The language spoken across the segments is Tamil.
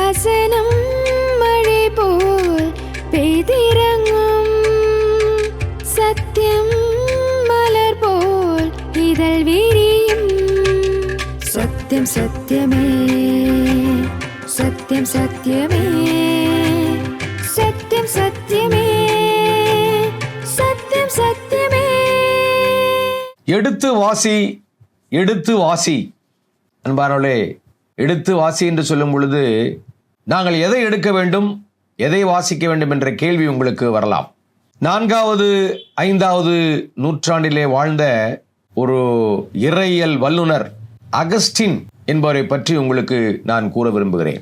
வசனம் மழை போல் பெய்திறங்கும், சத்தியம் மலர் போல் இதழ் விரியும். சத்தியம் சத்தியமே, சத்தியம் சத்தியமே, சத்தியம் சத்தியமே, சத்தியம் சத்தியமே. எடுத்து வாசி, எடுத்து வாசி. அன்பானவர்களே, எடுத்து வாசி என்று சொல்லும் பொழுது நாங்கள் எதை எடுக்க வேண்டும், எதை வாசிக்க வேண்டும் என்ற கேள்வி உங்களுக்கு வரலாம். 4வது 5வது நூற்றாண்டிலே வாழ்ந்த ஒரு இறையியல் வல்லுனர் அகஸ்டின் என்பவரை பற்றி உங்களுக்கு நான் கூற விரும்புகிறேன்.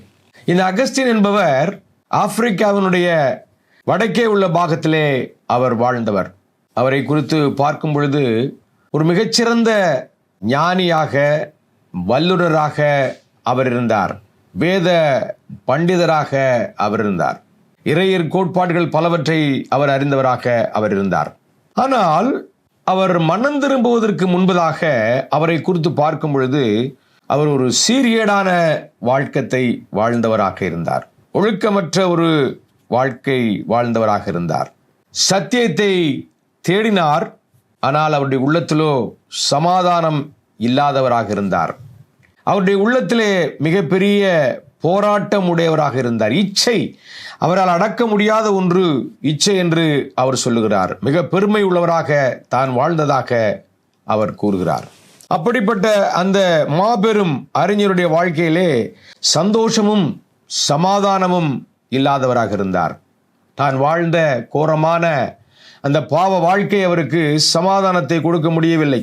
இந்த அகஸ்டின் என்பவர் ஆப்பிரிக்காவினுடைய வடக்கே உள்ள பாகத்திலே அவர் வாழ்ந்தவர். அவரை குறித்து பார்க்கும் பொழுது ஒரு மிகச்சிறந்த ஞானியாக, வல்லுனராக அவர் இருந்தார். வேத பண்டிதராக அவர் இருந்தார். இறையியற் கோட்பாடுகள் பலவற்றை அவர் அறிந்தவராக அவர் இருந்தார். ஆனால் அவர் மனம் திரும்புவதற்கு முன்பதாக அவரை குறித்து பார்க்கும் பொழுது அவர் ஒரு சீரியடான வாழ்க்கை வாழ்ந்தவராக இருந்தார். ஒழுக்கமற்ற ஒரு வாழ்க்கை வாழ்ந்தவராக இருந்தார். சத்தியத்தை தேடினார், ஆனால் அவருடைய உள்ளத்திலோ சமாதானம் இல்லாதவராக இருந்தார். அவருடைய உள்ளத்திலே மிகப்பெரிய போராட்டம் உடையவராக இருந்தார். இச்சை, அவரால் அடக்க முடியாத ஒன்று இச்சை என்று அவர் சொல்லுகிறார். மிக பெருமை உள்ளவராக தான் வாழ்ந்ததாக அவர் கூறுகிறார். அப்படிப்பட்ட அந்த மாபெரும் அறிஞருடைய வாழ்க்கையிலே சந்தோஷமும் சமாதானமும் இல்லாதவராக இருந்தார். தான் வாழ்ந்த கோரமான அந்த பாவ வாழ்க்கை அவருக்கு சமாதானத்தை கொடுக்க முடியவில்லை.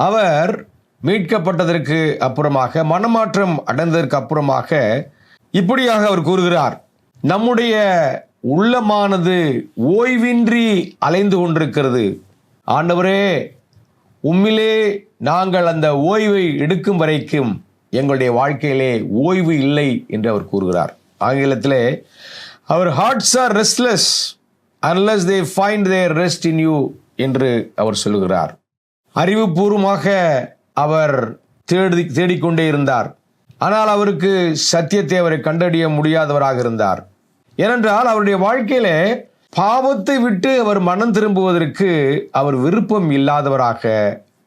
அவர் மீட்கப்பட்டதற்கு அப்புறமாக, மனமாற்றம் அடைந்ததற்கு அப்புறமாக இப்படியாக அவர் கூறுகிறார்: நம்முடைய உள்ளமானது ஓய்வின்றி அலைந்து கொண்டிருக்கிறது. ஆண்டவரே, உம்மிலே நாங்கள் அந்த ஓய்வை எடுக்கும் வரைக்கும் எங்களுடைய வாழ்க்கையிலே ஓய்வு இல்லை என்று அவர் கூறுகிறார். ஆங்கிலத்திலே அவர் hearts are restless unless they find their rest in you என்று அவர் சொல்லுகிறார். அறிவுபூர்வமாக அவர் தேடிக்கொண்டே இருந்தார். ஆனால் அவருக்கு சத்தியத்தை அவரை கண்டறிய முடியாதவராக இருந்தார். ஏனென்றால் அவருடைய வாழ்க்கையிலே பாவத்தை விட்டு அவர் மனம் திரும்புவதற்கு அவர் விருப்பம் இல்லாதவராக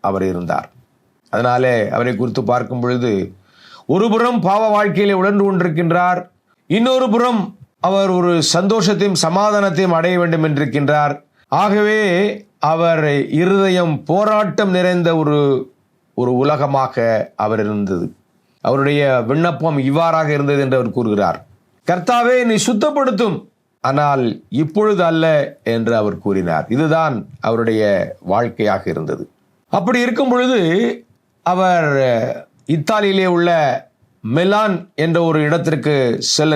அவர் இருந்தார். அதனாலே அவரை குறித்து பார்க்கும் பொழுது ஒரு புறம் பாவ வாழ்க்கையிலே உழன்று கொண்டிருக்கின்றார், இன்னொரு புறம் அவர் ஒரு சந்தோஷத்தையும் சமாதானத்தையும் அடைய வேண்டும் என்றிருக்கின்றார். ஆகவே அவர் இருதயம் போராட்டம் நிறைந்த ஒரு உலகமாக அவர் இருந்தது. அவருடைய விண்ணப்பம் இவ்வாறாக இருந்தது என்று அவர் கூறுகிறார்: கர்த்தாவே, நீ சுத்தப்படுத்தும், ஆனால் இப்பொழுது அல்ல என்று அவர் கூறினார். இதுதான் அவருடைய வாழ்க்கையாக இருந்தது. அப்படி இருக்கும் பொழுது அவர் இத்தாலியிலே உள்ள மிலான் என்ற ஒரு இடத்திற்கு செல்ல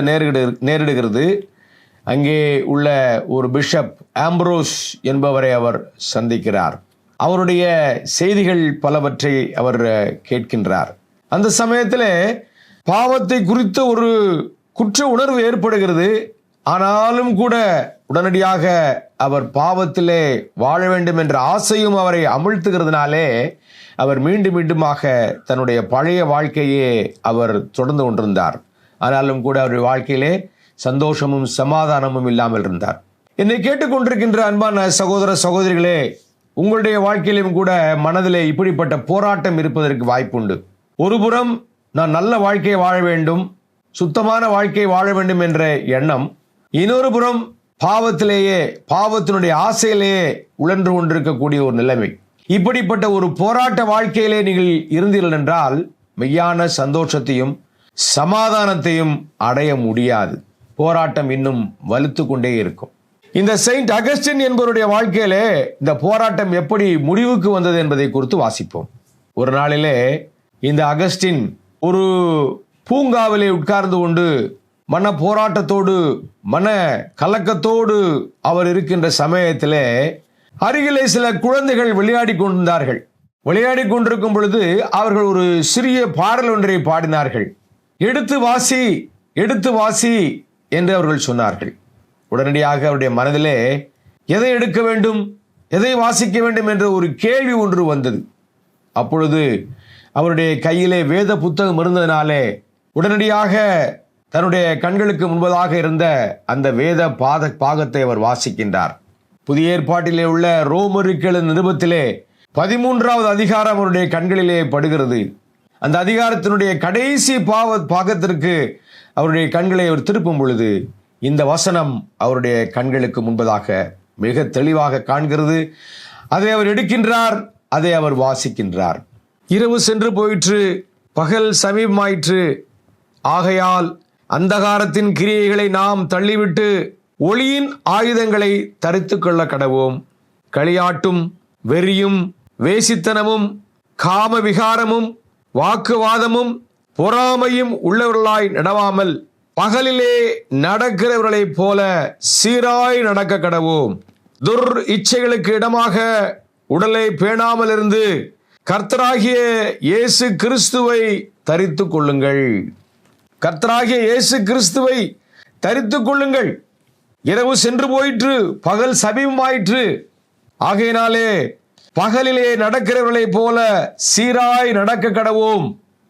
நேரிடுகிறது. அங்கே உள்ள ஒரு பிஷப் ஆம்ப்ரோஸ் என்பவரை அவர் சந்திக்கிறார். அவருடைய செய்திகள் பலவற்றை அவர் கேட்கின்றார். அந்த சமயத்தில் பாவத்தை குறித்த ஒரு குற்ற உணர்வு ஏற்படுகிறது. ஆனாலும் கூட உடனடியாக அவர் பாவத்திலே வாழ வேண்டும் என்ற ஆசையும் அவரை அமிழ்த்துகிறதுனாலே அவர் மீண்டும் மீண்டுமாக தன்னுடைய பழைய வாழ்க்கையே அவர் தொடர்ந்து கொண்டிருந்தார். ஆனாலும் கூட அவருடைய வாழ்க்கையிலே சந்தோஷமும் சமாதானமும் இல்லாமல் இருந்தார். என்னை கேட்டுக்கொண்டிருக்கின்ற அன்பான சகோதர சகோதரிகளே, உங்களுடைய வாழ்க்கையிலும் கூட மனதிலே இப்படிப்பட்ட போராட்டம் இருப்பதற்கு வாய்ப்புண்டு. ஒருபுறம் நான் நல்ல வாழ்க்கையை வாழ வேண்டும், சுத்தமான வாழ்க்கையை வாழ வேண்டும் என்ற எண்ணம், இன்னொரு புறம் பாவத்திலேயே, பாவத்தினுடைய ஆசையிலேயே உழன்று கொண்டிருக்கக்கூடிய ஒரு நிலைமை. இப்படிப்பட்ட ஒரு போராட்ட வாழ்க்கையிலே நீங்கள் இருந்தீர்கள் என்றால் மெய்யான சந்தோஷத்தையும் சமாதானத்தையும் அடைய முடியாது. போராட்டம் இன்னும் வலுத்து கொண்டே இருக்கும். இந்த செயின்ட் அகஸ்டின் என்பவருடைய வாழ்க்கையிலே இந்த போராட்டம் எப்படி முடிவுக்கு வந்தது என்பதை குறித்து வாசிப்போம். ஒரு நாளிலே இந்த அகஸ்டின் ஒரு பூங்காவிலே உட்கார்ந்து கொண்டு மன போராட்டத்தோடு, மன கலக்கத்தோடு அவர் இருக்கின்ற சமயத்திலே அருகிலே சில குழந்தைகள் விளையாடி கொண்டிருந்தார்கள். விளையாடி கொண்டிருக்கும் பொழுது அவர்கள் ஒரு சிறிய பாடல் ஒன்றை பாடினார்கள். எடுத்து வாசி, எடுத்து வாசி என்று அவர்கள் சொன்னார்கள். உடனடியாக அவருடைய மனதிலே எதை எடுக்க வேண்டும், எதை வாசிக்க வேண்டும் என்ற ஒரு கேள்வி ஒன்று வந்தது. அப்பொழுது அவருடைய கையிலே வேத புத்தகம் இருந்ததினாலே உடனடியாக தன்னுடைய கண்களுக்கு முன்பதாக இருந்த அந்த வேத பாகத்தை அவர் வாசிக்கின்றார். புதிய ஏற்பாட்டிலே உள்ள ரோமருக்கு நிருபத்திலே 13வது அதிகாரம் அவருடைய கண்களிலே படுகிறது. அந்த அதிகாரத்தினுடைய கடைசி பாகத்திற்கு அவருடைய கண்களை அவர் திருப்பும் பொழுது இந்த வசனம் அவருடைய கண்களுக்கு முன்பதாக மிக தெளிவாக காண்கிறது. அதை அவர் எடுக்கின்றார், அதை அவர் வாசிக்கின்றார். இரவு சென்று போயிற்று, பகல் சமீபமாயிற்று. ஆகையால் அந்தகாரத்தின் கிரியைகளை நாம் தள்ளிவிட்டு ஒளியின் ஆயுதங்களை தரித்துக் கொள்ள கடவோம். களியாட்டும் வெறியும் வேசித்தனமும் காம விகாரமும் வாக்குவாதமும் பொறாமையும் உள்ளவர்களாய் நடவாமல் பகலிலே நடக்கிறவர்களைப் போல சீராய் நடக்க கடவோம். துர் இச்சைகளுக்கு இடமாக உடலை பேணாமல் இருந்து கர்த்தராகிய இயேசு கிறிஸ்துவை தரித்துக் கொள்ளுங்கள். கர்த்தராகிய இயேசு கிறிஸ்துவை தரித்துக் கொள்ளுங்கள். இரவு சென்று போயிற்று, பகல் சமீபமாயிற்று. ஆகையினாலே பகலிலே நடக்கிறவர்களைப் போல சீராய் நடக்க கடவோம்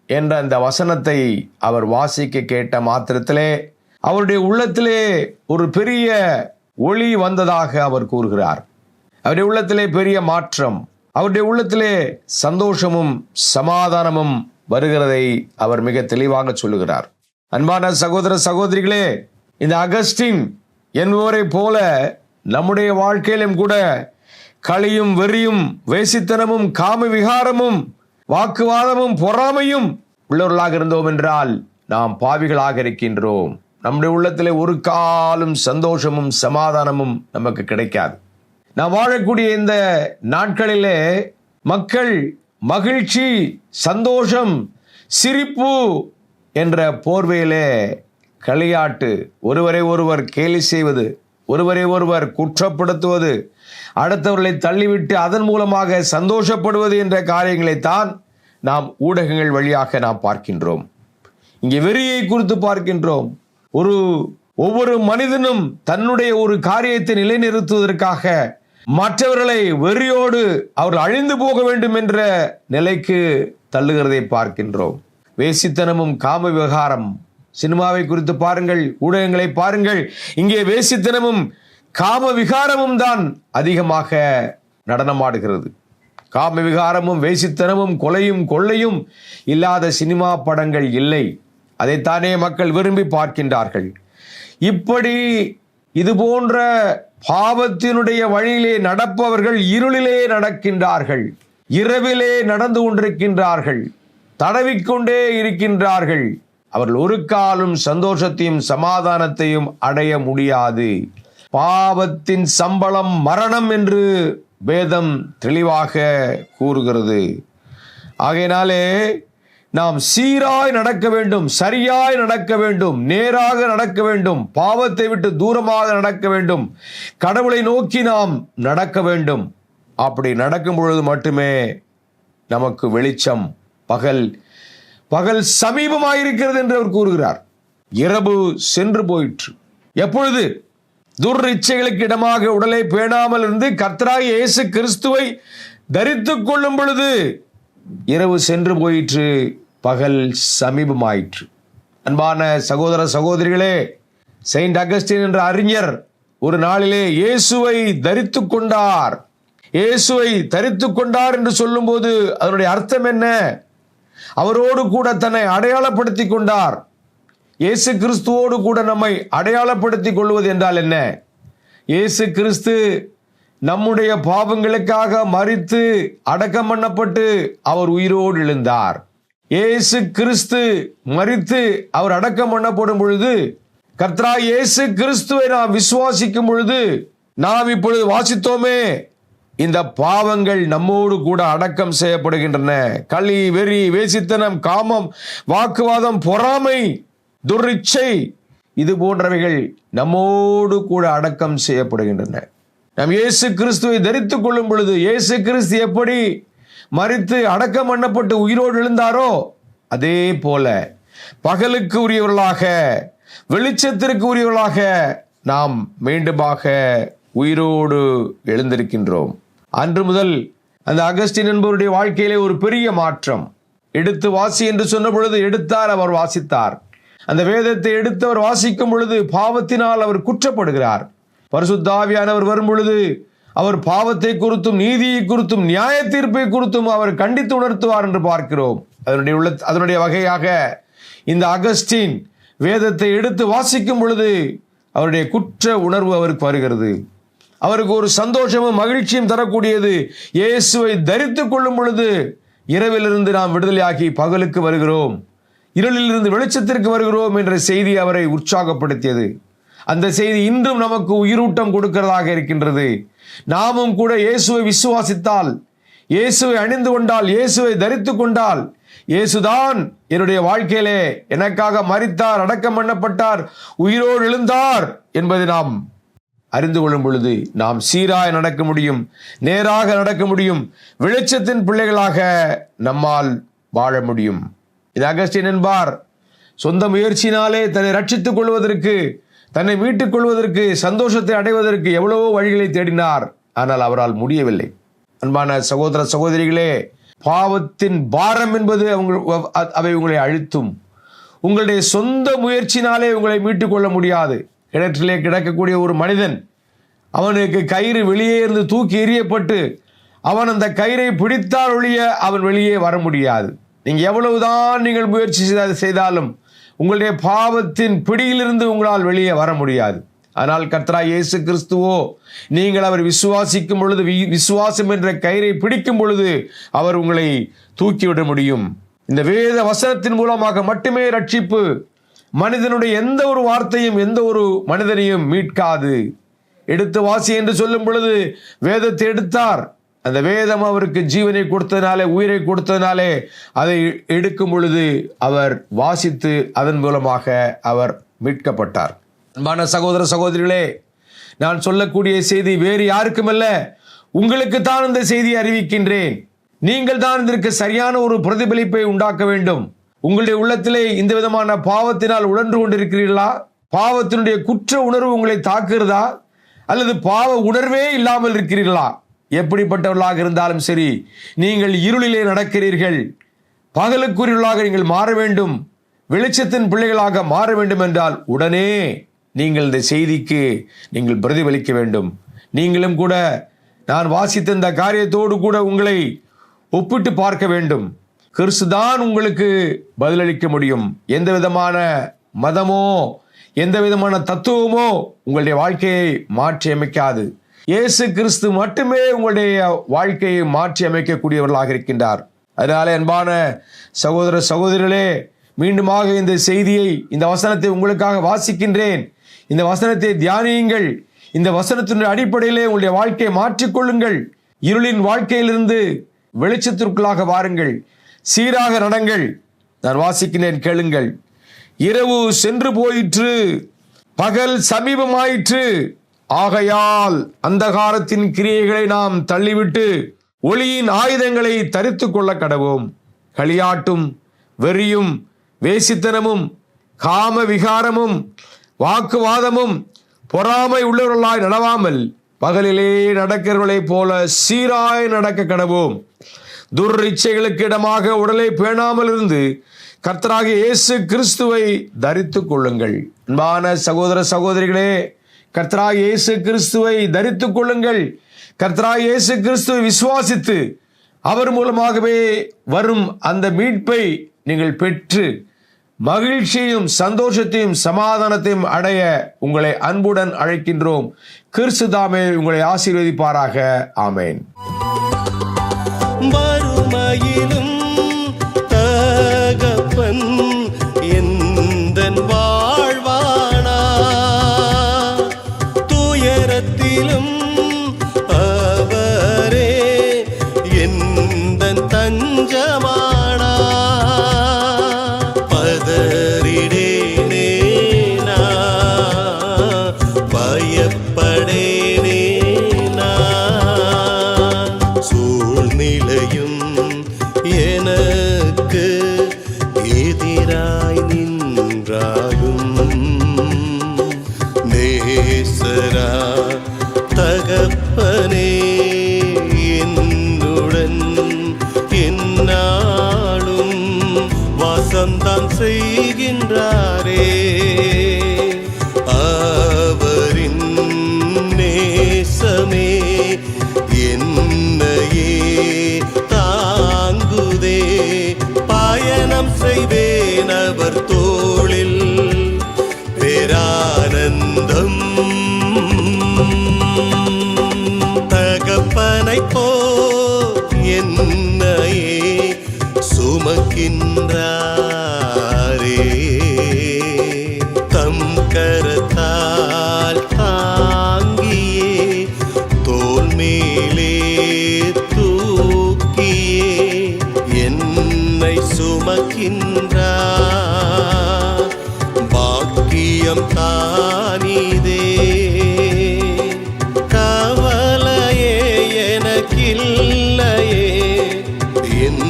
என்ற அந்த வசனத்தை அவர் வாசிக்க கேட்ட மாத்திரத்திலே அவருடைய உள்ளத்திலே ஒரு பெரிய ஒளி வந்ததாக அவர் கூறுகிறார். அவருடைய உள்ளத்திலே பெரிய மாற்றம், அவருடைய உள்ளத்திலே சந்தோஷமும் சமாதானமும் வருகிறதை அவர் மிக தெளிவாக சொல்லுகிறார். அன்பான சகோதர சகோதரிகளே, இந்த அகஸ்டின் என்பவரை போல நம்முடைய வாழ்க்கையிலும் கூட களியும் வெறியும் வேசித்தனமும் காம விகாரமும் வாக்குவாதமும் பொறாமையும் உள்ளவர்களாக இருந்தோம் என்றால் நாம் பாவிகளாக இருக்கின்றோம். நம்முடைய உள்ளத்திலே ஒரு காலும் சந்தோஷமும் சமாதானமும் நமக்கு கிடைக்காது. நாம் வாழக்கூடிய இந்த நாட்களிலே மக்கள் மகிழ்ச்சி, சந்தோஷம், சிரிப்பு என்ற போர்வையிலே களியாட்டு, ஒருவரை ஒருவர் கேலி செய்வது, ஒருவரை ஒருவர் குற்றப்படுத்துவது, அடுத்தவர்களை தள்ளிவிட்டு அதன் மூலமாக சந்தோஷப்படுவது என்ற காரியங்களைத்தான் நாம் ஊடகங்கள் வழியாக நாம் பார்க்கின்றோம். இங்கே வெறியை குறித்து பார்க்கின்றோம். ஒவ்வொரு மனிதனும் தன்னுடைய ஒரு காரியத்தை நிலைநிறுத்துவதற்காக மற்றவர்களை வெறியோடு அவர்கள் அழிந்து போக வேண்டும் என்ற நிலைக்கு தள்ளுகிறதை பார்க்கின்றோம். வேசித்தனமும் காம விவகாரம், சினிமாவை குறித்து பாருங்கள், ஊடகங்களை பாருங்கள். இங்கே வேசித்தனமும் காம விகாரமும் தான் அதிகமாக நடனமாடுகிறது. காம விகாரமும் வேசித்தனமும் கொலையும் கொள்ளையும் இல்லாத சினிமா படங்கள் இல்லை. அதைத்தானே மக்கள் விரும்பி பார்க்கின்றார்கள். இப்படி இது போன்ற பாவத்தினுடைய வழியிலே நடப்பவர்கள் இருளிலே நடக்கின்றார்கள், இரவிலே நடந்து கொண்டிருக்கின்றார்கள், தடவிக்கொண்டே இருக்கின்றார்கள். அவர்கள் ஒரு காலும் சந்தோஷத்தையும் சமாதானத்தையும் அடைய முடியாது. பாவத்தின் சம்பளம் மரணம் என்று வேதம் தெளிவாக கூறுகிறது. ஆகையினாலே நாம் சீராய் நடக்க வேண்டும், சரியாய் நடக்க வேண்டும், நேராக நடக்க வேண்டும், பாவத்தை விட்டு தூரமாக நடக்க வேண்டும், கடவுளை நோக்கி நாம் நடக்க வேண்டும். அப்படி நடக்கும் பொழுது மட்டுமே நமக்கு வெளிச்சம், பகல் சமீபமாயிருக்கிறது என்று அவர் கூறுகிறார். இரவு சென்று போயிற்று. எப்பொழுது? துர் இச்சைகளுக்கு இடமாக உடலை பேணாமல் இருந்து கர்த்தராகிய இயேசு கிறிஸ்துவை தரித்துக் கொள்ளும் பொழுது இரவு சென்று போயிற்று, பகல் சமீபமாயிற்று. அன்பான சகோதர சகோதரிகளே, செயின்ட் அகஸ்டின் என்ற அறிஞர் ஒரு நாளிலே இயேசுவை தரித்துக் கொண்டார். இயேசுவை தரித்துக் கொண்டார் என்று சொல்லும் போது அதனுடைய அர்த்தம் என்ன? அவரோடு கூட தன்னை அடையாளப்படுத்தி கொண்டார். இயேசு கிறிஸ்துவோடு கூட நம்மை அடையாளப்படுத்திக் கொள்வது என்றால் என்ன? இயேசு கிறிஸ்து நம்முடைய பாவங்களுக்காக மரித்து அடக்கம் பண்ணப்பட்டு அவர் உயிரோடு எழுந்தார். இயேசு கிறிஸ்து மரித்து அவர் அடக்கம் பண்ணப்படும் பொழுது, கர்த்தராகிய இயேசு கிறிஸ்துவை நாம் விசுவாசிக்கும் பொழுது, நாம் இப்பொழுது வாசித்தோமே, இந்த பாவங்கள் நம்மோடு கூட அடக்கம் செய்யப்படுகின்றன. களி, வெறி, வேசித்தனம், காமம், வாக்குவாதம், பொறாமை, துரிச்சை, இது போன்றவைகள் நம்மோடு கூட அடக்கம் செய்யப்படுகின்றன. நாம் இயேசு கிறிஸ்துவை தரித்துக் கொள்ளும் பொழுது, இயேசு கிறிஸ்து எப்படி மரித்து அடக்கம் பண்ணப்பட்டு உயிரோடு எழுந்தாரோ அதே போல பகலுக்கு உரியவர்களாக, வெளிச்சத்திற்கு உரியவர்களாக நாம் மீண்டுமாக உயிரோடு எழுந்திருக்கின்றோம். அன்று முதல் அந்த அகஸ்டின் என்பவருடைய வாழ்க்கையிலே ஒரு பெரிய மாற்றம். எடுத்து வாசி என்று சொன்ன பொழுது எடுத்தார், அவர் வாசித்தார். அந்த வேதத்தை எடுத்து அவர் வாசிக்கும் பொழுது பாவத்தினால் அவர் குற்றப்படுகிறார். பரிசுத்த ஆவியானவர் வரும் பொழுது அவர் பாவத்தை குறித்தும் நீதியை குறித்தும் நியாய தீர்ப்பை குறித்தும் அவர் கண்டித்து உணர்த்துவார் என்று பார்க்கிறோம். அதனுடைய வகையாக இந்த அகஸ்டின் வேதத்தை எடுத்து வாசிக்கும் பொழுது அவருடைய குற்ற உணர்வு அவருக்கு வருகிறது. அவருக்கு ஒரு சந்தோஷமும் மகிழ்ச்சியும் தரக்கூடியது. இயேசுவை தரித்துக் கொள்ளும் பொழுது இரவிலிருந்து நாம் விடுதலையாகி பகலுக்கு வருகிறோம், இருளிலிருந்து வெளிச்சத்திற்கு வருகிறோம் என்ற செய்தி அவரை உற்சாகப்படுத்தியது. அந்த செய்தி இன்றும் நமக்கு உயிரூட்டம் கொடுக்கிறதாக இருக்கின்றது. நாமும் கூட இயேசுவை விசுவாசித்தால், இயேசுவை அணிந்து கொண்டால், இயேசுவை தரித்து கொண்டால், இயேசுதான் என்னுடைய வாழ்க்கையிலே எனக்காக மரித்தார், அடக்கம் பண்ணப்பட்டார், உயிரோடு எழுந்தார் என்பதை நாம் அறிந்து கொள்ளும் பொழுது நாம் சீராய் நடக்க முடியும், நேராக நடக்க முடியும், வெளிச்சத்தின் பிள்ளைகளாக நம்மால் வாழ முடியும். இது அகஸ்டின் என்பார் சொந்த முயற்சியினாலே தன்னை ரட்சித்துக் கொள்வதற்கு, தன்னை மீட்டுக் கொள்வதற்கு, சந்தோஷத்தை அடைவதற்கு எவ்வளவோ வழிகளை தேடினார். ஆனால் அவரால் முடியவில்லை. அன்பான சகோதர சகோதரிகளே, பாவத்தின் பாரம் என்பது அவை உங்களை அழுத்தும். உங்களுடைய சொந்த முயற்சினாலே உங்களை மீட்டுக் கொள்ள முடியாது. கிணற்றிலே கிடக்கக்கூடிய ஒரு மனிதன், அவனுக்கு கயிறு வெளியே இருந்து தூக்கி எறியப்பட்டு அவன் அந்த கயிறை பிடித்தால் ஒழிய அவன் வெளியே வர முடியாது. நீங்கள் எவ்வளவுதான் நீங்கள் முயற்சி செய்தாலும் உங்களுடைய பாவத்தின் பிடியிலிருந்து உங்களால் வெளியே வர முடியாது. ஆனால் கர்த்தராகிய இயேசு கிறிஸ்துவோ, நீங்கள் அவர் விசுவாசிக்கும் பொழுது, விசுவாசம் என்ற கயிறை பிடிக்கும் பொழுது அவர் உங்களை தூக்கிவிட முடியும். இந்த வேத வசனத்தின் மூலமாக மட்டுமே ரட்சிப்பு. மனிதனுடைய எந்த ஒரு வார்த்தையும் எந்த ஒரு மனிதனையும் மீட்காது. எடுத்து வாசி என்று சொல்லும் பொழுது வேதத்தை எடுத்தார். அந்த வேதம் அவருக்கு ஜீவனை கொடுத்ததினாலே, உயிரை கொடுத்ததினாலே அதை எடுக்கும் பொழுது அவர் வாசித்து அதன் மூலமாக அவர் மீட்கப்பட்டார். அன்பான சகோதர சகோதரிகளே, நான் சொல்லக்கூடிய செய்தி வேறு யாருக்குமல்ல, உங்களுக்கு தான் இந்த செய்தியை அறிவிக்கின்றேன். நீங்கள் தான் இதற்கு சரியான ஒரு பிரதிபலிப்பை உண்டாக்க வேண்டும். உங்களுடைய உள்ளத்திலே இந்த விதமான பாவத்தினால் உழன்று கொண்டிருக்கிறீர்களா? பாவத்தினுடைய குற்ற உணர்வு உங்களை தாக்குகிறதா? அல்லது பாவ உணர்வே இல்லாமல் இருக்கிறீர்களா? எப்படிப்பட்டவர்களாக இருந்தாலும் சரி, நீங்கள் இருளிலே நடக்கிறீர்கள், பகலுக்குரியவர்களாக நீங்கள் மாற வேண்டும், வெளிச்சத்தின் பிள்ளைகளாக மாற வேண்டும் என்றால் உடனே நீங்கள் இந்த செய்திக்கு நீங்கள் பிரதிபலிக்க வேண்டும். நீங்களும் கூட நான் வாசித்த இந்த காரியத்தோடு கூட உங்களை ஒப்பிட்டு பார்க்க வேண்டும். கிறிஸ்துதான் உங்களுக்கு பதிலளிக்க முடியும். எந்த விதமான மதமோ எந்த விதமான தத்துவமோ உங்களுடைய வாழ்க்கையை மாற்றி அமைக்காது. இயேசு கிறிஸ்து மட்டுமே உங்களுடைய வாழ்க்கையை மாற்றி அமைக்கக்கூடியவர்களாக இருக்கின்றார். அதனாலே அன்பான சகோதர சகோதரிகளே, மீண்டுமாக இந்த செய்தியை, இந்த வசனத்தை உங்களுக்காக வாசிக்கின்றேன். இந்த வசனத்தை தியானியுங்கள். இந்த வசனத்தினுடைய அடிப்படையிலே உங்களுடைய வாழ்க்கையை மாற்றிக்கொள்ளுங்கள். இருளின் வாழ்க்கையிலிருந்து வெளிச்சத்திற்குள்ளாக வாருங்கள். சீராக நடங்கள். நான் வாசிக்கிறேன், கேளுங்கள். இரவு சென்று போயிற்று, பகல் சமீபமாயிற்று. ஆகையால் அந்தகாரத்தின் கிரியைகளை நாம் தள்ளிவிட்டு ஒளியின் ஆயுதங்களை தரித்துக் கொள்ள கடவோம். களியாட்டும் வெறியும் வேசித்தனமும் காம விகாரமும் வாக்குவாதமும் பொறாமை உள்ளவர்களாய் நடவாமல் பகலிலே நடக்கிறவர்களைப் போல சீராய் நடக்க கடவோம். துர்இச்சைகளுக்கு இடமாக உடலை பேணாமல் இருந்து கர்த்தராகிய இயேசு கிறிஸ்துவை தரித்துக் கொள்ளுங்கள். அன்பான சகோதர சகோதரிகளே, கர்த்தராகிய இயேசு கிறிஸ்துவை தரித்துக் கொள்ளுங்கள். கர்த்தராகிய இயேசு கிறிஸ்துவை விசுவாசித்து அவர் மூலமாகவே வரும் அந்த மீட்பை நீங்கள் பெற்று மகிழ்ச்சியும் சந்தோஷத்தையும் சமாதானத்தையும் அடைய உங்களை அன்புடன் அழைக்கின்றோம். கிறிஸ்து தாமே உங்களை ஆசீர்வதிப்பாராக. ஆமேன். மறுமையிலும் தகப்பன் எந்தன் வாழ்வானா, துயரத்திலும் அவரே எந்தன் தஞ்சமானா. பதறிடேனே நான், பயப்படேனே நான், சூழ்நிலையும் எனக்கு எதிராய் நின்றாலும் நேசரா தகப்பனே என்னுடன் என்னாலும் வசந்த தான் செய்கின்றாரே. அவரின் நேசமே என்னையே தாங்குதே. பயணம் செய்வேன் அவர் தோளில் பேரானந்தம். தகப்பனை போல் என்னையே சுமக்கின்றாரே. தம் கரத்தால் தாங்கியே தோள் மேலே தூக்கியே என்னை சுமக்கின்றார். பாக்கியம் தானிதே. கவலையே எனக்கில்லையே என்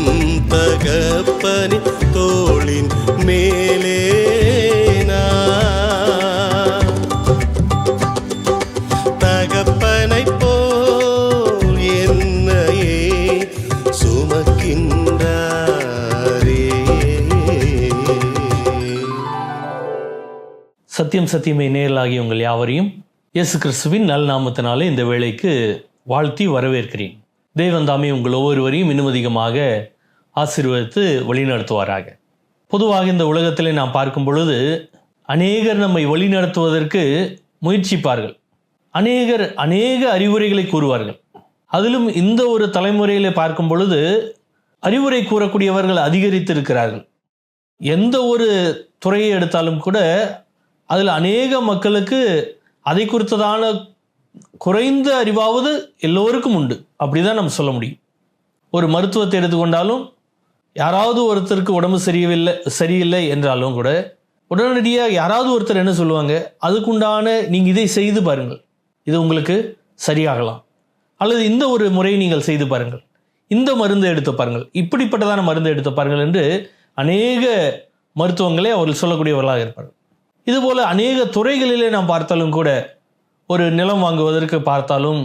தகப்பனி தோளின் மேலே நான். தகப்பனை போல் என்னையே சுமக்கின்றாரே. சத்தியம் சத்தியமே நேயர்களாகிய உங்கள் யாவரையும் இயேசு கிறிஸ்துவின் நல் நாமத்தினாலே இந்த வேளைக்கு வாழ்த்தி வரவேற்கிறேன். தேவன் தாமே உங்கள் ஒவ்வொருவரையும் இன்னும் அதிகமாக ஆசீர்வதித்து வழிநடத்துவாராக. பொதுவாக இந்த உலகத்திலே நாம் பார்க்கும் பொழுது அநேகர் நம்மை வழிநடத்துவதற்கு முயற்சிப்பார்கள். அநேக அறிவுரைகளை கூறுவார்கள். அதிலும் இந்த ஒரு தலைமுறையிலே பார்க்கும் பொழுது அறிவுரை கூறக்கூடியவர்கள் அதிகரித்திருக்கிறார்கள். எந்த ஒரு துறையை எடுத்தாலும் கூட அதில் அநேக மக்களுக்கு அதை குறித்ததான குறைந்த அறிவாவது எல்லோருக்கும் உண்டு. அப்படிதான் நம்ம சொல்ல முடியும். ஒரு மருத்துவத்தை எடுத்துக்கொண்டாலும் யாராவது ஒருத்தருக்கு உடம்பு சரியில்லை என்றாலும் கூட உடனடியாக யாராவது ஒருத்தர் என்ன சொல்லுவாங்க, அதுக்குண்டான நீங்கள் இதை செய்து பாருங்கள், இது உங்களுக்கு சரியாகலாம், அல்லது இந்த ஒரு முறையை நீங்கள் செய்து பாருங்கள், இந்த மருந்து எடுத்து பாருங்கள், இப்படிப்பட்டதான மருந்து எடுத்து பாருங்கள் என்று அநேக மருத்துவங்களை அவர்கள் சொல்லக்கூடியவர்களாக இருப்பார்கள். இதுபோல் அநேக துறைகளிலே நாம் பார்த்தாலும் கூட ஒரு நிலம் வாங்குவதற்கு பார்த்தாலும்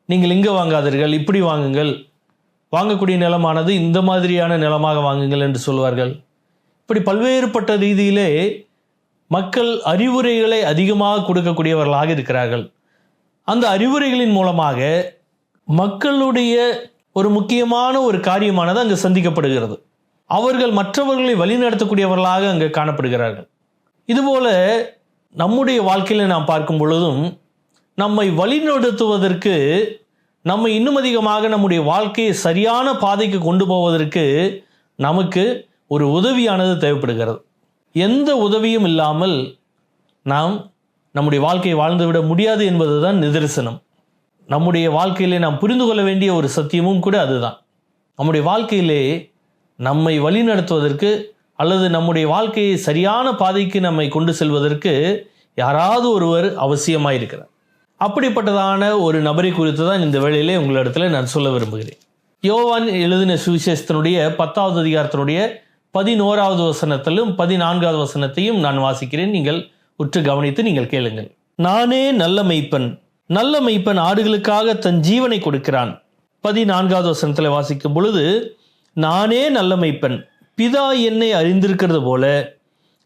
நீங்கள் இங்கே வாங்காதீர்கள், இப்படி வாங்குங்கள், வாங்கக்கூடிய நிலமானது இந்த மாதிரியான நிலமாக வாங்குங்கள் என்று சொல்வார்கள். இப்படி பல்வேறுபட்ட ரீதியிலே மக்கள் அறிவுரைகளை அதிகமாக கொடுக்கக்கூடியவர்களாக இருக்கிறார்கள். அந்த அறிவுரைகளின் மூலமாக மக்களுடைய ஒரு முக்கியமான ஒரு காரியமானது அங்கு சந்திக்கப்படுகிறது. அவர்கள் மற்றவர்களை வழிநடத்தக்கூடியவர்களாக அங்கு காணப்படுகிறார்கள். இதுபோல நம்முடைய வாழ்க்கையில் நாம் பார்க்கும் பொழுதும் நம்மை வழிநடத்துவதற்கு, நம்மை இன்னும் அதிகமாக நம்முடைய வாழ்க்கையை சரியான பாதைக்கு கொண்டு போவதற்கு நமக்கு ஒரு உதவியானது தேவைப்படுகிறது. எந்த உதவியும் இல்லாமல் நாம் நம்முடைய வாழ்க்கையை வாழ்ந்துவிட முடியாது என்பதுதான் நிதர்சனம். நம்முடைய வாழ்க்கையிலே நாம் புரிந்து கொள்ள வேண்டிய ஒரு சத்தியமும் கூட அதுதான். நம்முடைய வாழ்க்கையிலே நம்மை வழிநடத்துவதற்கு அல்லது நம்முடைய வாழ்க்கையை சரியான பாதைக்கு நம்மை கொண்டு செல்வதற்கு யாராவது ஒருவர் அவசியமாயிருக்கிறார். அப்படிப்பட்டதான ஒரு நபரை குறித்து தான் இந்த வேளையிலே உங்களிடத்தில் நான் சொல்ல விரும்புகிறேன். யோவான் எழுதின சுவிசேஷத்தினுடைய 10வது அதிகாரத்தினுடைய 11வது வசனத்திலும் 14வது வசனத்தையும் நான் வாசிக்கிறேன். நீங்கள் உற்று கவனித்து நீங்கள் கேளுங்கள். நானே நல்ல மெய்ப்பன், நல்ல மெய்ப்பன் ஆடுகளுக்காக தன் ஜீவனை கொடுக்கிறான். 14வது வசனத்தில் வாசிக்கும் பொழுது, நானே நல்ல மெய்ப்பன், பிதா என்னை அறிந்திருக்கிறது போல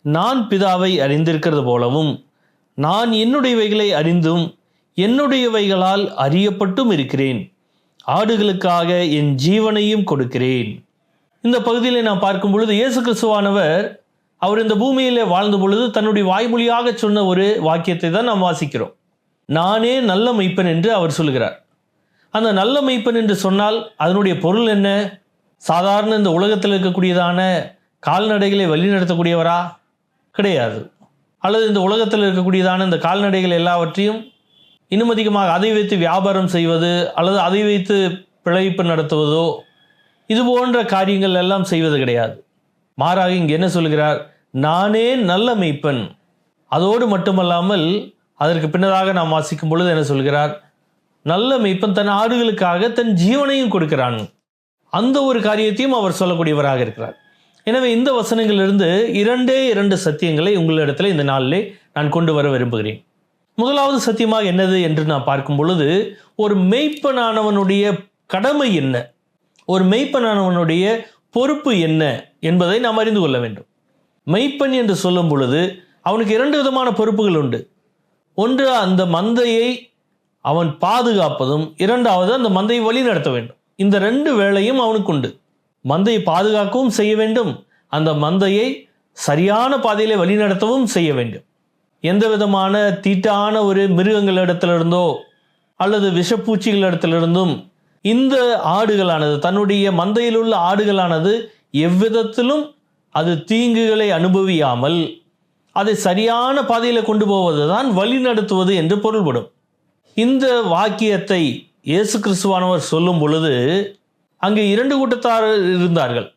நான் பிதாவை அறிந்திருக்கிறது போலவும் நான் என்னுடையவைகளை அறிந்தும் என்னுடையவைகளால் அறியப்பட்டும் இருக்கிறேன். ஆடுகளுக்காக என் ஜீவனையும் கொடுக்கிறேன். இந்த பகுதியில் நாம் பார்க்கும் பொழுது இயேசு கிறிஸ்துவானவர் அவர் இந்த பூமியிலே வாழ்ந்த பொழுது தன்னுடைய வாய்மொழியாக சொன்ன ஒரு வாக்கியத்தை தான் நாம் வாசிக்கிறோம். நானே நல்ல மெய்ப்பன் என்று அவர் சொல்கிறார். அந்த நல்ல மெய்ப்பன் என்று சொன்னால் அதனுடைய பொருள் என்ன? சாதாரண இந்த உலகத்தில் இருக்கக்கூடியதான கால்நடைகளை வழிநடத்தக்கூடியவரா? கிடையாது. அல்லது இந்த உலகத்தில் இருக்கக்கூடியதான இந்த கால்நடைகள் எல்லாவற்றையும் இன்னும் அதிகமாக அதை வைத்து வியாபாரம் செய்வது அல்லது அதை வைத்து பிழைப்பு நடத்துவதோ இது போன்ற காரியங்கள் எல்லாம் செய்வது கிடையாது. மாறாக இங்கே என்ன சொல்கிறார்? நானே நல்ல மெய்ப்பன். அதோடு மட்டுமல்லாமல் அதற்கு பின்னதாக நாம் வாசிக்கும் பொழுது என்ன சொல்கிறார்? நல்ல மெய்ப்பன் தன் ஆடுகளுக்காக தன் ஜீவனையும் கொடுக்கிறான். அந்த ஒரு காரியத்தையும் அவர் சொல்லக்கூடியவராக இருக்கிறார். எனவே இந்த வசனங்களிலிருந்து இரண்டு சத்தியங்களை உங்களிடத்தில் இந்த நாளிலே நான் கொண்டு வர விரும்புகிறேன். முதலாவது சத்தியமாக என்னது என்று நான் பார்க்கும் பொழுது, ஒரு மெய்ப்பனானவனுடைய கடமை என்ன, ஒரு மெய்ப்பனானவனுடைய பொறுப்பு என்ன என்பதை நாம் அறிந்து கொள்ள வேண்டும். மெய்ப்பன் என்று சொல்லும் பொழுது அவனுக்கு 2 விதமான பொறுப்புகள் உண்டு. ஒன்று, அந்த மந்தையை அவன் பாதுகாப்பதும், 2வது அந்த மந்தையை வழி நடத்த வேண்டும். இந்த 2 வேளையும் அவனுக்கு உண்டு. மந்தையை பாதுகாக்கவும் செய்ய வேண்டும், அந்த மந்தையை சரியான பாதையிலே வழிநடத்தவும் செய்ய வேண்டும். எந்த விதமான தீட்டான ஒரு மிருகங்களிடத்திலிருந்தோ அல்லது விஷப்பூச்சிகளிடத்திலிருந்தும் இந்த ஆடுகளானது, தன்னுடைய மந்தையில் உள்ள ஆடுகளானது எவ்விதத்திலும் அது தீங்குகளை அனுபவியாமல் அதை சரியான பாதையில் கொண்டு போவது தான் வழி நடத்துவது என்று பொருள்படும். இந்த வாக்கியத்தை இயேசு கிறிஸ்துவானவர் சொல்லும் பொழுது அங்கே 2 கூட்டத்தார் இருந்தார்கள்.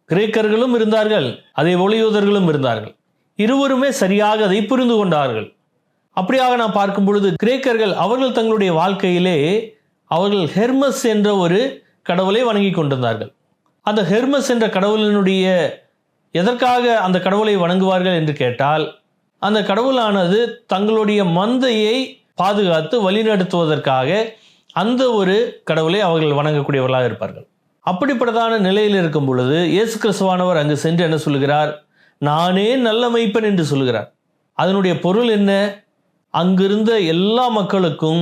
கிரேக்கர்களும் இருந்தார்கள், அதே யூதர்களும் இருந்தார்கள். இருவருமே சரியாக அதை புரிந்து கொண்டார்கள். அப்படியாக நாம் பார்க்கும் பொழுது கிரேக்கர்கள் அவர்கள் தங்களுடைய வாழ்க்கையிலே அவர்கள் ஹெர்மஸ் என்ற ஒரு கடவுளை வணங்கி கொண்டிருந்தார்கள். அந்த ஹெர்மஸ் என்ற கடவுளினுடைய எதற்காக அந்த கடவுளை வணங்குவார்கள் என்று கேட்டால், அந்த கடவுளானது தங்களுடைய மந்தையை பாதுகாத்து வழிநடத்துவதற்காக அந்த ஒரு கடவுளை அவர்கள் வணங்கக்கூடியவர்களாக இருப்பார்கள். அப்படிப்பட்டதான நிலையில் இருக்கும் பொழுது இயேசு கிறிஸ்துவானவர் அங்கு சென்று என்ன சொல்கிறார்? நானே நல்ல மெய்ப்பன் என்று சொல்கிறார். அதனுடைய பொருள் என்ன? அங்கிருந்த எல்லா மக்களுக்கும்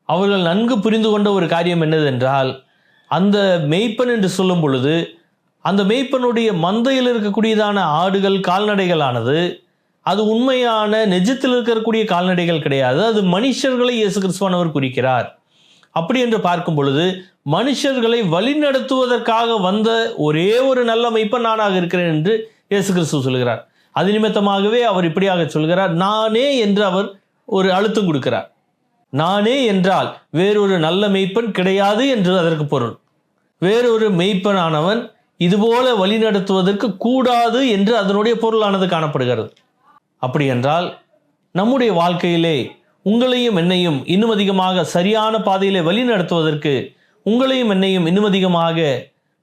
அவர்கள் நன்கு புரிந்து கொண்ட ஒரு காரியம் என்னதென்றால், அந்த மெய்ப்பன் என்று சொல்லும் பொழுது அந்த மெய்ப்பனுடைய மந்தையில் இருக்கக்கூடியதான ஆடுகள், கால்நடைகளானது அது உண்மையான நெஜத்தில் இருக்கக்கூடிய கால்நடைகள் கிடையாது. அது மனுஷர்களை இயேசு கிறிஸ்துவானவர் குறிக்கிறார். அப்படி என்று பார்க்கும் பொழுது மனுஷர்களை வழிநடத்துவதற்காக வந்த ஒரே ஒரு நல்ல மெய்ப்பன் நானாக இருக்கிறேன் என்று இயேசு கிறிஸ்து சொல்கிறார். அது நிமித்தமாகவே அவர் இப்படியாக சொல்கிறார், நானே என்று அவர் ஒரு அழுத்தம் கொடுக்கிறார். நானே என்றால் வேறொரு நல்ல மெய்ப்பன் கிடையாது என்று அதற்கு பொருள். வேறொரு மெய்ப்பனானவன் இதுபோல வழி நடத்துவதற்கு கூடாது என்று அதனுடைய பொருளானது காணப்படுகிறது. அப்படி என்றால் நம்முடைய வாழ்க்கையிலே உங்களையும் என்னையும் இன்னும் அதிகமாக சரியான பாதையிலே வழி நடத்துவதற்கு, உங்களையும் என்னையும் இன்னும் அதிகமாக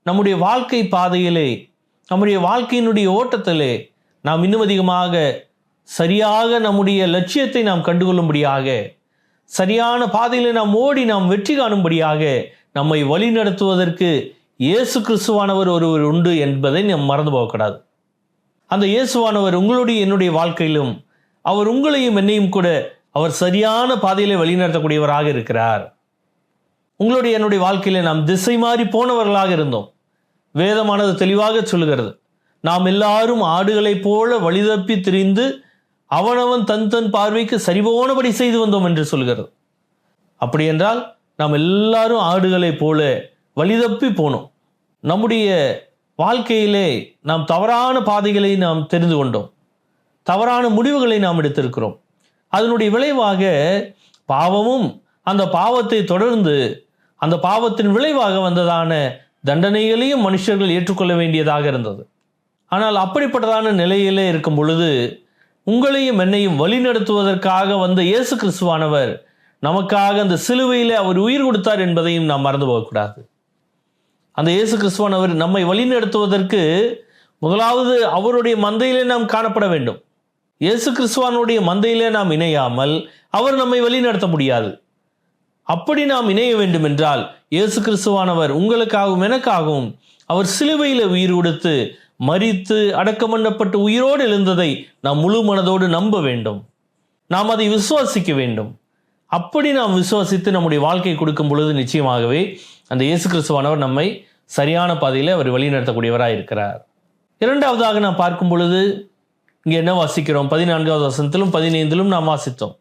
நம்முடைய வாழ்க்கை பாதையிலே, நம்முடைய வாழ்க்கையினுடைய ஓட்டத்திலே நாம் இன்னும் அதிகமாக சரியாக நம்முடைய லட்சியத்தை நாம் கண்டுகொள்ளும்படியாக, சரியான பாதையிலே நாம் ஓடி நாம் வெற்றி காணும்படியாக நம்மை வழி நடத்துவதற்கு இயேசு கிறிஸ்துவானவர் ஒருவர் உண்டு என்பதை நாம் மறந்து போகக்கூடாது. அந்த இயேசுவானவர் உங்களுடைய என்னுடைய வாழ்க்கையிலும் அவர் உங்களையும் என்னையும் கூட அவர் சரியான பாதையிலே வழிநடத்தக்கூடியவராக இருக்கிறார். உங்களுடைய என்னுடைய வாழ்க்கையிலே நாம் திசை மாறி போனவர்களாக இருந்தோம். வேதமானது தெளிவாக சொல்லுகிறது, நாம் எல்லாரும் ஆடுகளைப் போல வழிதப்பி திரிந்து அவனவன் தன் தன் பார்வைக்கு சரிபோனபடி செய்து வந்தோம் என்று சொல்கிறது. அப்படி என்றால் நாம் எல்லாரும் ஆடுகளைப் போல வழிதப்பி போனோம். நம்முடைய வாழ்க்கையிலே நாம் தவறான பாதைகளை நாம் தெரிந்து கொண்டோம், தவறான முடிவுகளை நாம் எடுத்திருக்கிறோம். அதனுடைய விளைவாக பாவமும், அந்த பாவத்தை தொடர்ந்து அந்த பாவத்தின் விளைவாக வந்ததான தண்டனைகளையும் மனுஷர்கள் ஏற்றுக்கொள்ள வேண்டியதாக இருந்தது. ஆனால் அப்படிப்பட்டதான நிலையிலே இருக்கும் பொழுது உங்களையும் என்னையும் வழிநடத்துவதற்காக வந்த இயேசு கிறிஸ்துவானவர் நமக்காக அந்த சிலுவையிலே அவர் உயிர் கொடுத்தார் என்பதையும் நாம் மறந்து போகக்கூடாது. அந்த இயேசு கிறிஸ்துவானவர் நம்மை வழிநடத்துவதற்கு முதலாவது அவருடைய மந்தையிலே நாம் காணப்பட வேண்டும். இயேசு கிறிஸ்துவானுடைய மந்தையிலே நாம் இணையாமல் அவர் நம்மை வழிநடத்த முடியாது. அப்படி நாம் இணைய வேண்டும் என்றால் இயேசு கிறிஸ்துவானவர் உங்களுக்காகவும் எனக்காகவும் அவர் சிலுவையிலே உயிர் கொடுத்து மரித்து அடக்கம் பண்ணப்பட்டு உயிரோடு எழுந்ததை நாம் முழு மனதோடு நம்ப வேண்டும். நாம் அதை விசுவாசிக்க வேண்டும். அப்படி நாம் விசுவாசித்து நம்முடைய வாழ்க்கையை கொடுக்கும் பொழுது நிச்சயமாகவே அந்த இயேசு கிறிஸ்துவானவர் நம்மை சரியான பாதையில் அவர் வழிநடத்தக்கூடியவராக இருக்கிறார். இரண்டாவதாக நாம் பார்க்கும் பொழுது இங்கே என்ன வாசிக்கிறோம்? 14வது வசனத்திலும் 15லும் நாம் வாசித்தோம்,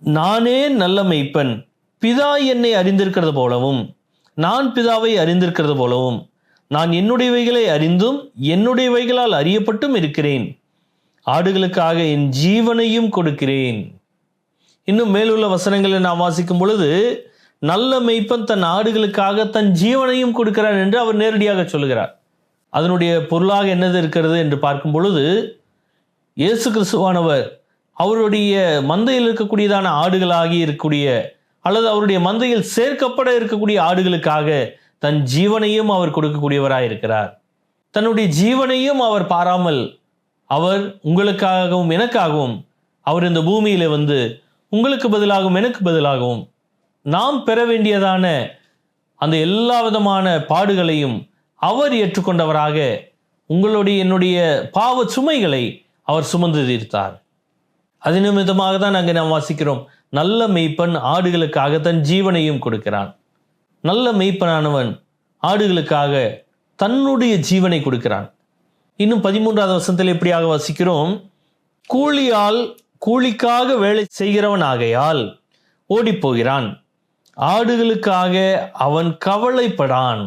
நானே நல்ல மெய்ப்பன், பிதா என்னை அறிந்திருக்கிறது போலவும் நான் பிதாவை அறிந்திருக்கிறது போலவும் நான் என்னுடையவைகளை அறிந்தும் என்னுடையவைகளால் அறியப்பட்டும் இருக்கிறேன். ஆடுகளுக்காக என் ஜீவனையும் கொடுக்கிறேன். இன்னும் மேலுள்ள வசனங்களை நாம் வாசிக்கும் பொழுது நல்ல மெய்ப்பன் தன் ஆடுகளுக்காக தன் ஜீவனையும் கொடுக்கிறார் என்று அவர் நேரடியாக சொல்கிறார். அதனுடைய பொருளாக என்னது இருக்கிறது என்று பார்க்கும் பொழுது இயேசு கிறிஸ்துவானவர் அவருடைய மந்தையில் இருக்கக்கூடியதான ஆடுகளாகி இருக்கக்கூடிய அல்லது அவருடைய மந்தையில் சேர்க்கப்பட இருக்கக்கூடிய ஆடுகளுக்காக தன் ஜீவனையும் அவர் கொடுக்கக்கூடியவராக இருக்கிறார். தன்னுடைய ஜீவனையும் அவர் பாராமல் அவர் உங்களுக்காகவும் எனக்காகவும் அவர் இந்த பூமியில வந்து உங்களுக்கு பதிலாகவும் எனக்கு பதிலாகவும் நாம் பெற வேண்டியதான அந்த எல்லா விதமான பாடுகளையும் அவர் ஏற்றுக்கொண்டவராக உங்களுடைய என்னுடைய பாவ சுமைகளை அவர் சுமந்து தீர்த்தார். அது நிமித்தமாக தான் அங்கே நாம் வாசிக்கிறோம், நல்ல மெய்ப்பன் ஆடுகளுக்காக தன் ஜீவனையும் கொடுக்கிறான். நல்ல மெய்ப்பனானவன் ஆடுகளுக்காக தன்னுடைய ஜீவனை கொடுக்கிறான். இன்னும் 13வது வசனத்தில் எப்படியாக வாசிக்கிறோம், கூலிக்காக வேலை செய்கிறவன் ஆகையால் ஓடிப்போகிறான், ஆடுகளுக்காக அவன் கவலைப்படான்.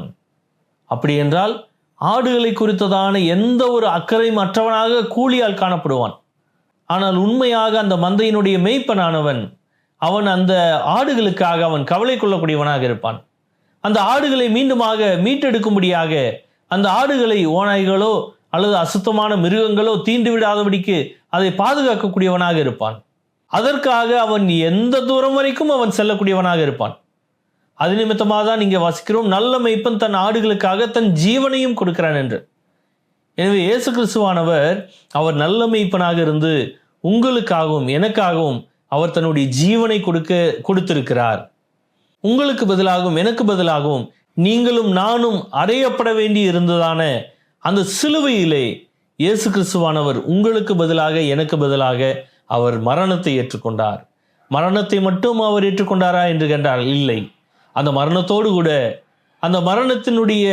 அப்படி என்றால் ஆடுகளை குறித்ததான எந்த ஒரு அக்கறையும் அற்றவனாக கூலியால் காணப்படுவான். ஆனால் உண்மையாக அந்த மந்தையினுடைய மெய்ப்பனானவன் அவன் அந்த ஆடுகளுக்காக அவன் கவலை கொள்ளக்கூடியவனாக இருப்பான். அந்த ஆடுகளை மீட்டெடுக்கும்படியாக அந்த ஆடுகளை ஓநாய்களோ அல்லது அசுத்தமான மிருகங்களோ தீண்டு விடாதபடிக்கு அதை பாதுகாக்கக்கூடியவனாக இருப்பான். அதற்காக அவன் எந்த தூரம் வரைக்கும் அவன் செல்லக்கூடியவனாக இருப்பான். அது நிமித்தமாக தான் இங்கே வாசிக்கிறோம், நல்ல மெய்ப்பன் தன் ஆடுகளுக்காக தன் ஜீவனையும் கொடுக்கிறான் என்று. எனவே இயேசு கிறிஸ்துவானவர் அவர் நல்ல மெய்ப்பனாக இருந்து உங்களுக்காகவும் எனக்காகவும் அவர் தன்னுடைய ஜீவனை கொடுத்திருக்கிறார். உங்களுக்கு பதிலாகவும் எனக்கு பதிலாகவும் நீங்களும் நானும் அறையப்பட வேண்டி இருந்ததான அந்த சிலுவையிலே இயேசு கிறிஸ்துவானவர் உங்களுக்கு பதிலாக எனக்கு பதிலாக அவர் மரணத்தை ஏற்றுக்கொண்டார். மரணத்தை மட்டும் அவர் ஏற்றுக்கொண்டாரா என்று கேட்டால் இல்லை. அந்த மரணத்தோடு கூட அந்த மரணத்தினுடைய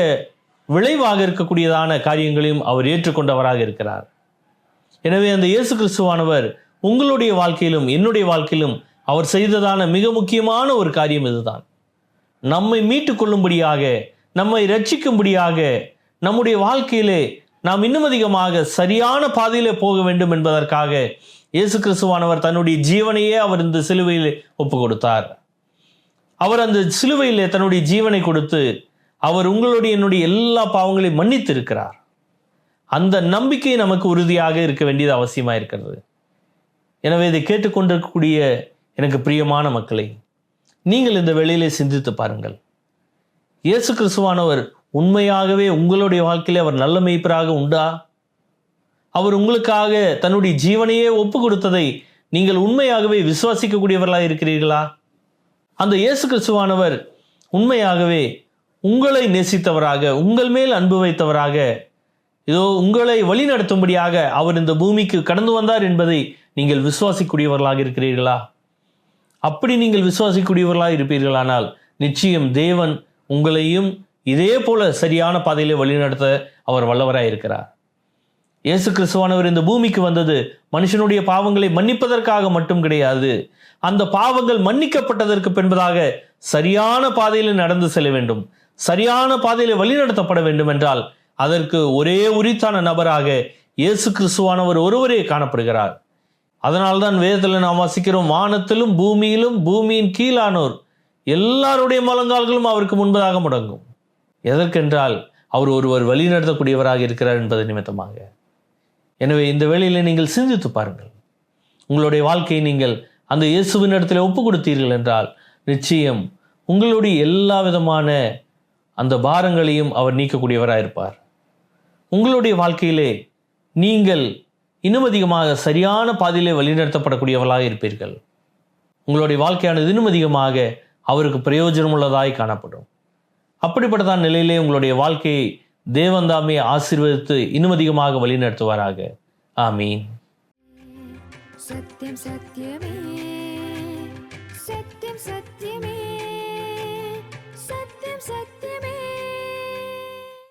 விளைவாக இருக்கக்கூடியதான காரியங்களையும் அவர் ஏற்றுக்கொண்டவராக இருக்கிறார். எனவே அந்த இயேசு கிறிஸ்துவானவர் உங்களுடைய வாழ்க்கையிலும் என்னுடைய வாழ்க்கையிலும் அவர் செய்ததான மிக முக்கியமான ஒரு காரியம் இதுதான். நம்மை மீட்டுக் கொள்ளும்படியாக, நம்மை ரட்சிக்கும்படியாக, நம்முடைய வாழ்க்கையிலே நாம் இன்னும் அதிகமாக சரியான பாதையிலே போக வேண்டும் என்பதற்காக இயேசு கிறிஸ்துவானவர் தன்னுடைய ஜீவனையே அவர் இந்த சிலுவையிலே ஒப்பு கொடுத்தார். அவர் அந்த சிலுவையிலே தன்னுடைய ஜீவனை கொடுத்து அவர் உங்களுடைய என்னுடைய எல்லா பாவங்களையும் மன்னித்து இருக்கிறார். அந்த நம்பிக்கை நமக்கு உறுதியாக இருக்க வேண்டியது அவசியமாக இருக்கிறது. எனவே இதை கேட்டுக்கொண்டிருக்கக்கூடிய எனக்கு பிரியமான மக்களை, நீங்கள் இந்த வேளையிலே சிந்தித்து பாருங்கள். இயேசு கிறிஸ்துவானவர் உண்மையாகவே உங்களுடைய வாழ்க்கையிலே அவர் நல்ல மெய்ப்பராக உண்டா? அவர் உங்களுக்காக தன்னுடைய ஜீவனையே ஒப்பு கொடுத்ததை நீங்கள் உண்மையாகவே விசுவாசிக்கக்கூடியவர்களாக இருக்கிறீர்களா? அந்த இயேசு கிறிஸ்துவானவர் உண்மையாகவே உங்களை நேசித்தவராக, உங்கள் மேல் அன்பு வைத்தவராக, இதோ உங்களை வழிநடத்தும்படியாக அவர் இந்த பூமிக்கு கடந்து வந்தார் என்பதை நீங்கள் விசுவாசிக்கூடியவர்களாக இருக்கிறீர்களா? அப்படி நீங்கள் விசுவாசிக்கூடியவர்களாக இருப்பீர்களானால் நிச்சயம் தேவன் உங்களையும் இதே போல சரியான பாதையிலே வழிநடத்த அவர் வல்லவராய் இருக்கிறார். இயேசு கிறிஸ்துவானவர் இந்த பூமிக்கு வந்தது மனுஷனுடைய பாவங்களை மன்னிப்பதற்காக மட்டும் கிடையாது. அந்த பாவங்கள் மன்னிக்கப்பட்டதற்கு பின்பதாக சரியான பாதையில் நடந்து செல்ல வேண்டும், சரியான பாதையில் வழிநடத்தப்பட வேண்டும் என்றால் அதற்கு ஒரே உரித்தான நபராக இயேசு கிறிஸ்துவானவர் ஒருவரே காணப்படுகிறார். அதனால்தான் வேதத்தில் நாம் வாசிக்கிறோம், வானத்திலும் பூமியிலும் பூமியின் கீழானோர் எல்லாருடைய முழங்கால்களும் அவருக்கு முன்பதாக முடங்கும். எதற்கென்றால் அவர் ஒருவர் வழிநடத்தக்கூடியவராக இருக்கிறார் என்பது நிமித்தமாக. எனவே இந்த வேளையில் நீங்கள் சிந்தித்து பாருங்கள். உங்களுடைய வாழ்க்கையை நீங்கள் அந்த இயேசுவின் இடத்துல ஒப்பு கொடுத்தீர்கள் என்றால் நிச்சயம் உங்களுடைய எல்லா விதமான அந்த பாரங்களையும் அவர் நீக்கக்கூடியவராக இருப்பார். உங்களுடைய வாழ்க்கையிலே நீங்கள் இன்னும் அதிகமாக சரியான பாதையிலே வழிநடத்தப்படக்கூடியவர்களாக இருப்பீர்கள். உங்களுடைய வாழ்க்கையானது இன்னும் அதிகமாக அவருக்கு பிரயோஜனம் உள்ளதாய் காணப்படும். அப்படிப்பட்டதான் நிலையிலே உங்களுடைய வாழ்க்கையை தேவன்தாமே ஆசீர்வதித்து இன்னும் அதிகமாக வழிநடத்துவாராக. ஆமீன். சத்யம் சத்யமே, சத்யம் சத்யமே, சத்யம் சத்யமே.